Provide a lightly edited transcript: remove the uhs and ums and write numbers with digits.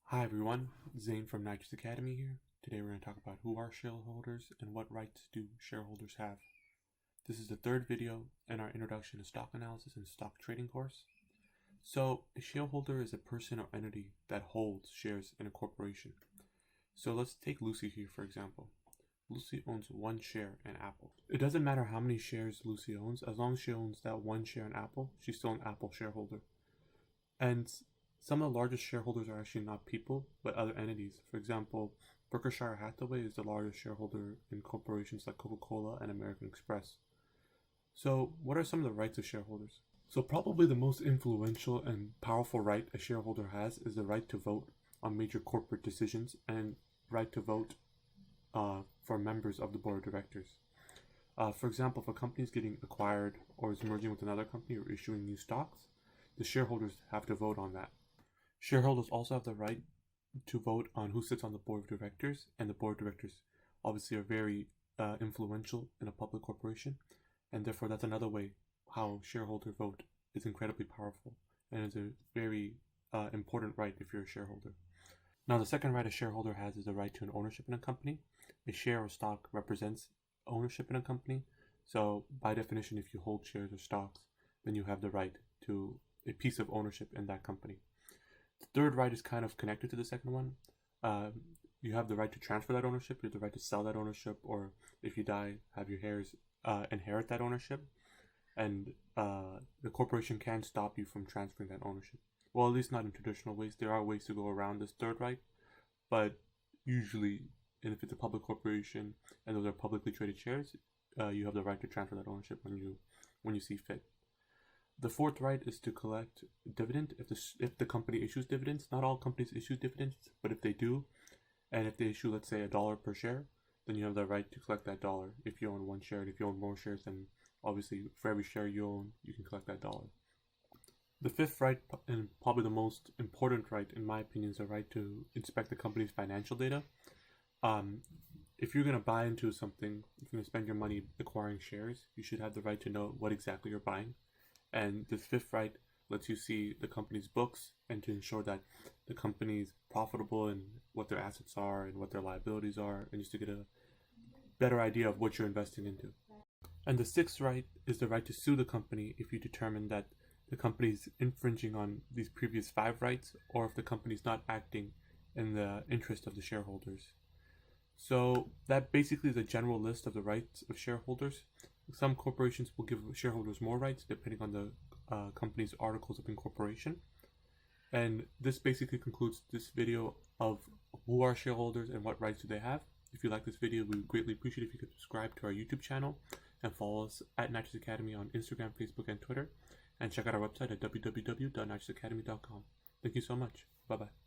Hi everyone, Zain from Nitrous Academy here. Today we're going to talk about who are shareholders and what rights do shareholders have. This is the third video in our Introduction to Stock Analysis and Stock Trading course. So a shareholder is a person or entity that holds shares in a corporation. So let's take Lucy here for example. Lucy owns one share in Apple. It doesn't matter how many shares Lucy owns, as long as she owns that one share in Apple, she's still an Apple shareholder. And some of the largest shareholders are actually not people, but other entities. For example, Berkshire Hathaway is the largest shareholder in corporations like Coca-Cola and American Express. So what are some of the rights of shareholders? So probably the most influential and powerful right a shareholder has is the right to vote on major corporate decisions and right to vote for members of the board of directors. For example, if a company is getting acquired or is merging with another company or issuing new stocks, the shareholders have to vote on that. Shareholders also have the right to vote on who sits on the board of directors, and the board of directors obviously are very influential in a public corporation, and therefore that's another way how shareholder vote is incredibly powerful and is a very important right if you're a shareholder. Now the second right a shareholder has is the right to an ownership in a company. A share or stock represents ownership in a company, so by definition if you hold shares or stocks, then you have the right to a piece of ownership in that company. The third right is kind of connected to the second one. You have the right to transfer that ownership, you have the right to sell that ownership, or if you die, have your heirs inherit that ownership. And the corporation can stop you from transferring that ownership. Well, at least not in traditional ways. There are ways to go around this third right, but usually, and if it's a public corporation and those are publicly traded shares, you have the right to transfer that ownership when you see fit. The fourth right is to collect dividend if the company issues dividends. Not all companies issue dividends, but if they do, and if they issue, let's say, $1 per share, then you have the right to collect that dollar if you own one share. And if you own more shares, then obviously for every share you own, you can collect that dollar. The fifth right, and probably the most important right in my opinion, is the right to inspect the company's financial data. If you're going to buy into something, if you're going to spend your money acquiring shares, you should have the right to know what exactly you're buying. And this fifth right lets you see the company's books and to ensure that the company is profitable and what their assets are and what their liabilities are, and just to get a better idea of what you're investing into. And the sixth right is the right to sue the company if you determine that the company is infringing on these previous five rights, or if the company is not acting in the interest of the shareholders. So that basically is a general list of the rights of shareholders. Some corporations will give shareholders more rights depending on the company's articles of incorporation. And this basically concludes this video of who are shareholders and what rights do they have. If you like this video, we would greatly appreciate if you could subscribe to our YouTube channel and follow us at Nitrous Academy on Instagram, Facebook, and Twitter. And check out our website at www.nitrousacademy.com. Thank you so much. Bye-bye.